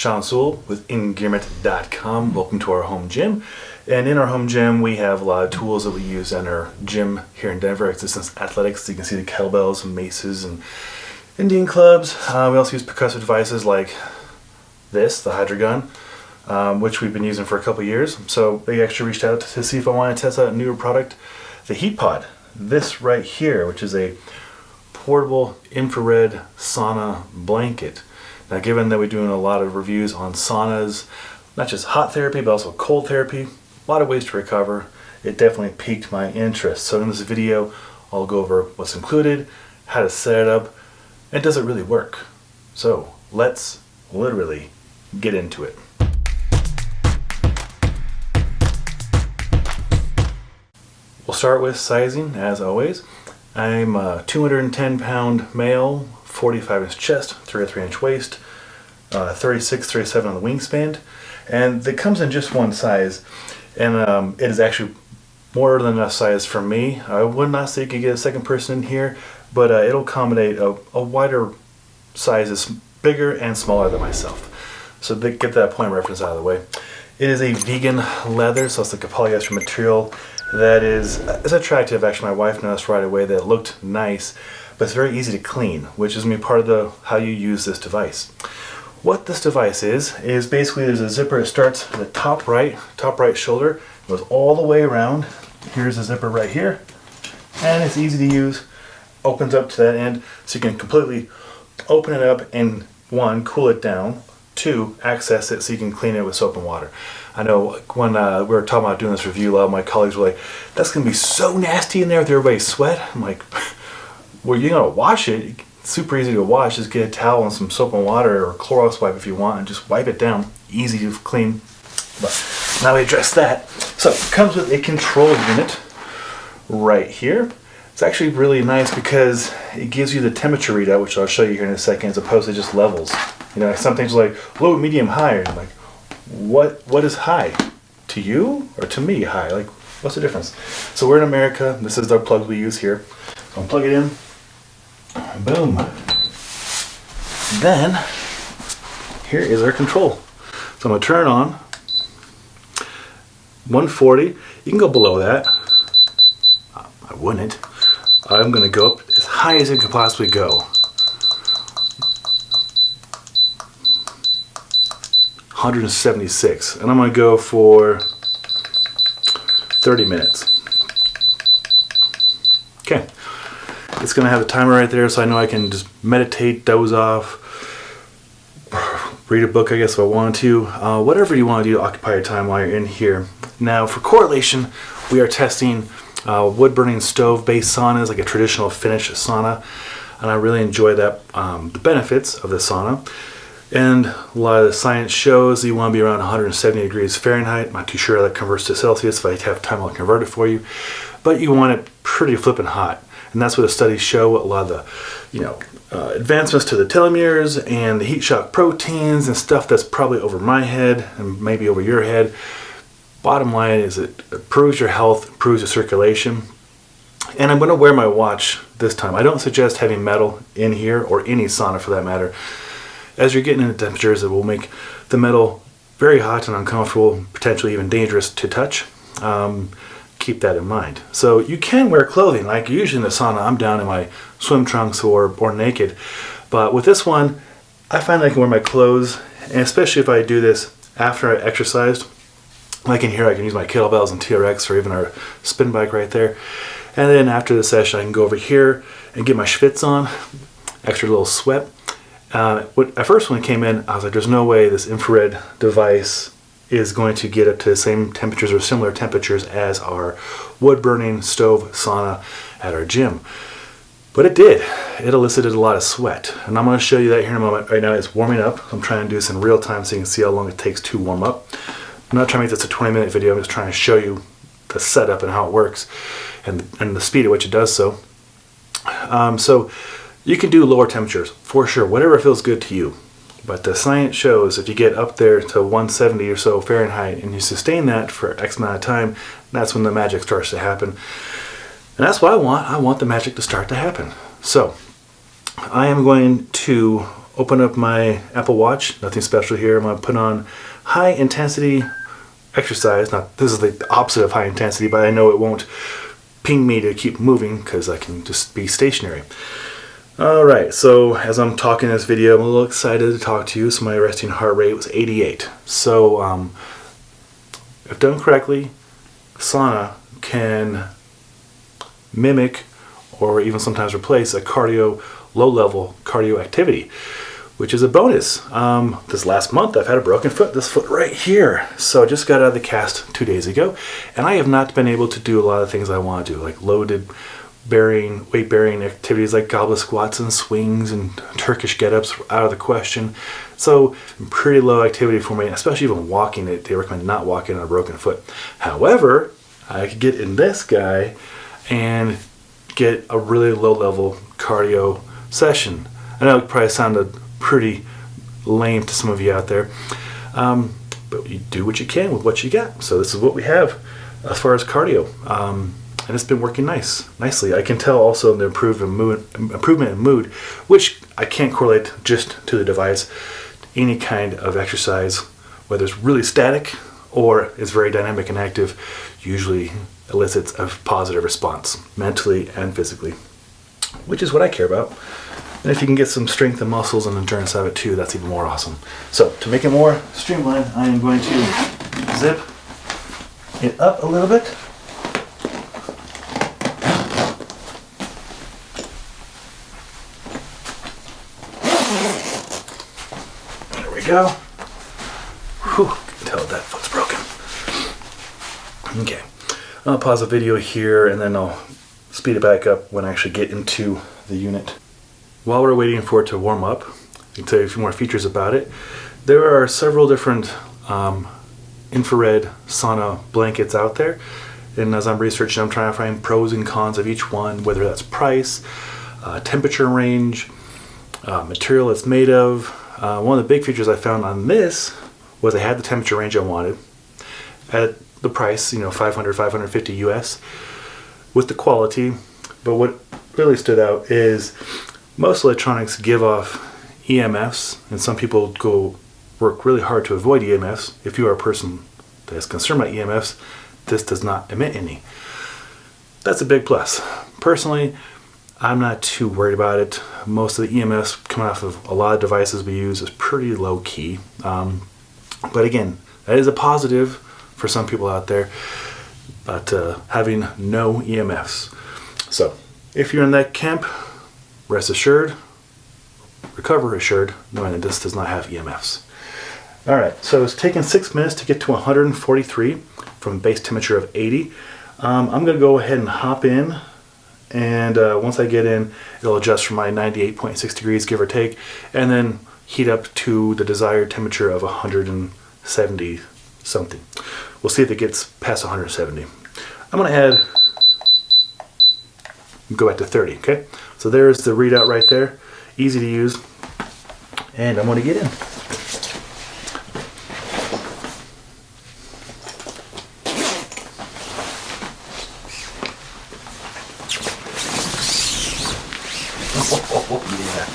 Sean Sewell with Engearment.com. Welcome to our home gym. And in our home gym, we have a lot of tools that we use in our gym here in Denver, Existence Athletics. So you can see the kettlebells and maces and Indian clubs. We also use percussive devices like this, the HydraGun, which we've been using for a couple years. So they actually reached out to see if I wanted to test out a newer product, the HeatPod. This right here, which is a portable infrared sauna blanket. Now, given that we're doing a lot of reviews on saunas, not just hot therapy, but also cold therapy, a lot of ways to recover, it definitely piqued my interest. So in this video, I'll go over what's included, how to set it up, and does it really work? So let's literally get into it. We'll start with sizing, as always. I'm a 210-pound male, 45-inch chest, 33-inch waist, 36, 37 on the wingspan, and it comes in just one size, and it is actually more than enough size for me. I would not say you could get a second person in here, but it'll accommodate a wider sizes, bigger and smaller than myself. So to get that point of reference out of the way. It is a vegan leather, so it's like a polyester material that is attractive. Actually, my wife noticed right away that it looked nice, but it's very easy to clean, which is part of how you use this device. What this device is basically there's a zipper. It starts at the top right shoulder, goes all the way around. Here's a zipper right here, and it's easy to use. Opens up to that end, so you can completely open it up and one, cool it down, two, access it so you can clean it with soap and water. I know when we were talking about doing this review, a lot of my colleagues were like, that's going to be so nasty in there with everybody's sweat. I'm like, well, you're going to wash it. It's super easy to wash. Just get a towel and some soap and water or Clorox wipe if you want and just wipe it down. Easy to clean. But now we address that. So it comes with a control unit right here. It's actually really nice because it gives you the temperature readout, which I'll show you here in a second, as opposed to just levels. You know, some things are like low, medium, high. And I'm like, what is high? To you or to me high? Like, what's the difference? So we're in America. This is our plug we use here. So I'll plug it in. Boom. Then, here is our control. So I'm going to turn it on. 140. You can go below that. I wouldn't. I'm going to go up as high as it could possibly go. 176, and I'm going to go for 30 minutes. Okay, it's going to have a timer right there, so I know I can just meditate, doze off, read a book, I guess, if I want to. Whatever you want to do to occupy your time while you're in here. Now, for correlation, we are testing wood-burning stove-based saunas, like a traditional Finnish sauna, and I really enjoy that, the benefits of the sauna. And a lot of the science shows that you want to be around 170 degrees Fahrenheit. I'm not too sure how that converts to Celsius. If I have time, I'll convert it for you. But you want it pretty flippin' hot. And that's what the studies show. A lot of the advancements to the telomeres and the heat shock proteins and stuff that's probably over my head and maybe over your head. Bottom line is it improves your health, improves your circulation. And I'm going to wear my watch this time. I don't suggest having metal in here or any sauna for that matter. As you're getting into temperatures that will make the metal very hot and uncomfortable, potentially even dangerous to touch, keep that in mind. So you can wear clothing, like usually in the sauna, I'm down in my swim trunks or naked. But with this one, I find I can wear my clothes, and especially if I do this after I exercised. Like in here, I can use my kettlebells and TRX or even our spin bike right there. And then after the session, I can go over here and get my schwitz on, extra little sweat. At first when it came in, I was like, there's no way this infrared device is going to get up to the same temperatures or similar temperatures as our wood-burning stove sauna at our gym. But it did. It elicited a lot of sweat. And I'm going to show you that here in a moment. Right now it's warming up. I'm trying to do this in real time so you can see how long it takes to warm up. I'm not trying to make this a 20-minute video. I'm just trying to show you the setup and how it works and the speed at which it does so. So you can do lower temperatures, for sure, whatever feels good to you. But the science shows if you get up there to 170 or so Fahrenheit and you sustain that for X amount of time, that's when the magic starts to happen. And that's what I want. I want the magic to start to happen. So I am going to open up my Apple Watch, nothing special here. I'm going to put on high intensity exercise. Now, this is the opposite of high intensity, but I know it won't ping me to keep moving because I can just be stationary. Alright, so as I'm talking in this video, I'm a little excited to talk to you. So my resting heart rate was 88. So if done correctly, sauna can mimic or even sometimes replace a low-level cardio activity, which is a bonus. This last month I've had a broken foot, this foot right here. So I just got out of the cast 2 days ago, and I have not been able to do a lot of things I want to do, like weight-bearing activities like goblet squats and swings and Turkish get-ups out of the question. So pretty low activity for me, especially even walking. They recommend not walking on a broken foot. However, I could get in this guy and get a really low-level cardio session. I know it probably sounded pretty lame to some of you out there, but you do what you can with what you got. So this is what we have as far as cardio, and it's been working nicely. I can tell also the improvement in mood, which I can't correlate just to the device. Any kind of exercise, whether it's really static or is very dynamic and active, usually elicits a positive response mentally and physically, which is what I care about. And if you can get some strength and muscles and endurance out of it too, that's even more awesome. So to make it more streamlined, I am going to zip it up a little bit. There we go. Whew, I can tell that foot's broken. Okay, I'll pause the video here and then I'll speed it back up when I actually get into the unit. While we're waiting for it to warm up, I can tell you a few more features about it. There are several different infrared sauna blankets out there, and as I'm researching, I'm trying to find pros and cons of each one, whether that's price, temperature range, material it's made of. One of the big features I found on this was it had the temperature range I wanted at the price, $500-$550 US, with the quality. But what really stood out is most electronics give off EMFs, and some people work really hard to avoid EMFs. If you are a person that is concerned about EMFs, this does not emit any. That's a big plus. Personally, I'm not too worried about it. Most of the EMFs coming off of a lot of devices we use is pretty low key. But again, that is a positive for some people out there, but having no EMFs. So if you're in that camp, rest assured, recover assured, knowing that this does not have EMFs. Alright, so it's taken 6 minutes to get to 143 from base temperature of 80. I'm going to go ahead and hop in, and once I get in, it'll adjust from my 98.6 degrees, give or take, and then heat up to the desired temperature of 170 something. We'll see if it gets past 170. I'm going to go back to 30, okay? So there's the readout right there, easy to use, and I'm going to get in. Oh, yeah.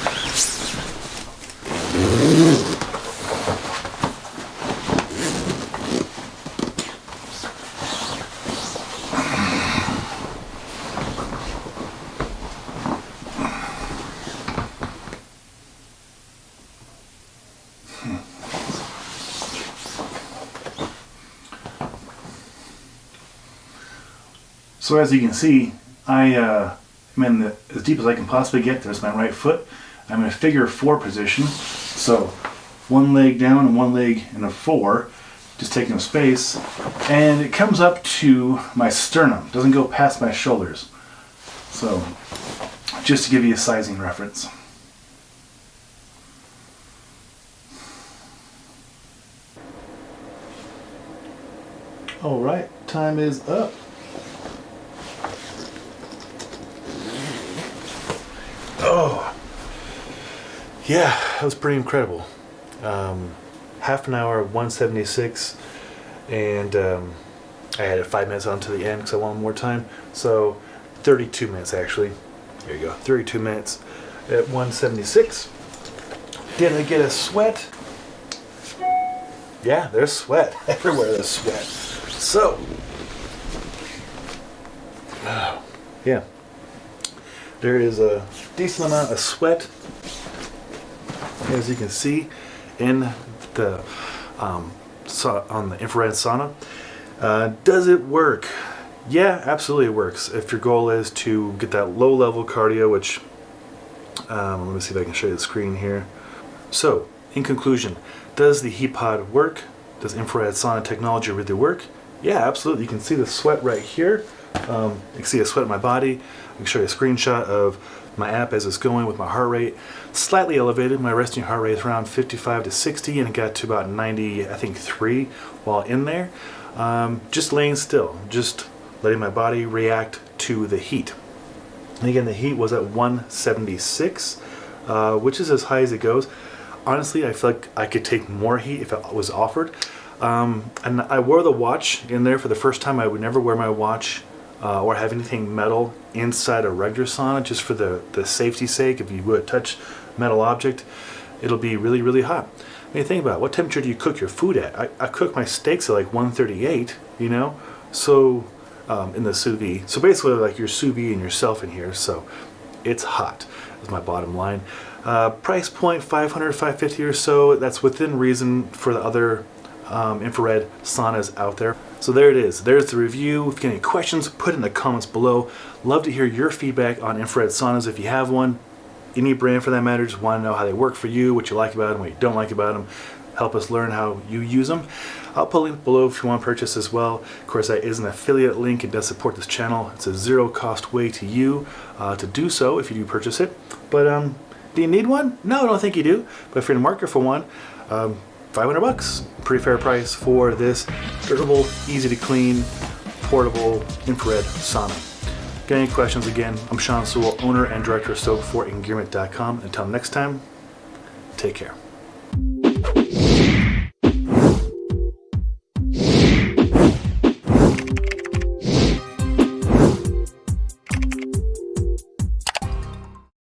So as you can see, I'm in as deep as I can possibly get. There's my right foot. I'm in a figure 4 position. So one leg down and one leg in a 4, just taking up space. And it comes up to my sternum. It doesn't go past my shoulders. So just to give you a sizing reference. All right, time is up. Oh, yeah, that was pretty incredible. Half an hour, 176, and I added 5 minutes on to the end because I wanted more time. So 32 minutes actually. There you go, 32 minutes at 176. Did I get a sweat? Yeah, there's sweat. Everywhere there's sweat. So, yeah. There is a decent amount of sweat, as you can see, in the on the infrared sauna. Does it work? Yeah, absolutely it works. If your goal is to get that low level cardio, which let me see if I can show you the screen here. So, in conclusion, does the HeatPod work? Does infrared sauna technology really work? Yeah, absolutely. You can see the sweat right here. You can see the sweat in my body. I can show you a screenshot of my app as it's going with my heart rate. Slightly elevated. My resting heart rate is around 55 to 60, and it got to about 90, I think 3 while in there. Just laying still, just letting my body react to the heat. And again, the heat was at 176, which is as high as it goes. Honestly, I feel like I could take more heat if it was offered. And I wore the watch in there for the first time. I would never wear my watch or have anything metal inside a regular sauna, just for the safety's sake. If you would touch metal object, it'll be really, really hot. I mean, think about it. What temperature do you cook your food at? I cook my steaks at like 138, you know? So, in the sous vide. So basically like your sous vide and yourself in here. So it's hot, is my bottom line. Price point, $500, $550 or so. That's within reason for the other infrared saunas out there. So there it is. There's the review. If you have any questions, put it in the comments below. Love to hear your feedback on infrared saunas if you have one. Any brand for that matter. Just want to know how they work for you, what you like about them, what you don't like about them. Help us learn how you use them. I'll put a link below if you want to purchase as well. Of course, that is an affiliate link. It does support this channel. It's a zero cost way to you to do so if you do purchase it. But do you need one? No, I don't think you do. But if you're in the market for one, $500, pretty fair price for this durable, easy to clean, portable infrared sauna. Got any questions? Again, I'm Sean Sewell, owner and director of soap for Engearment.com. Until next time, take care.